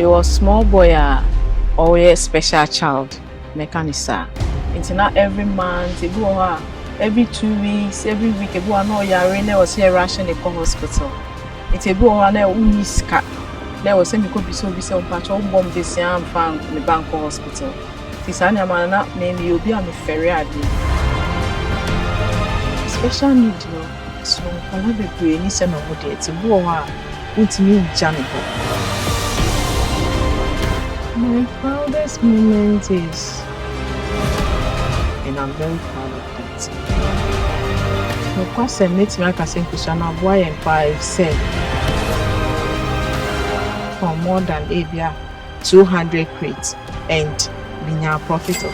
He was small boy or a special child mechanica. It's not every month, every 2 weeks, every week, you know you was here rushing the hospital. It's a boy on a uniska. There was some could be so patch all bomb this young found in the bank hospital. This animal not maybe you'll be on the ferry. Special need, you know, so I have a brain, it's an over there. It's a boy with me, Janico. My proudest moment is, and I'm very proud of that. Of course, I met me like I said, Kushana boy and 5 said for more than 200 crates and being a profit of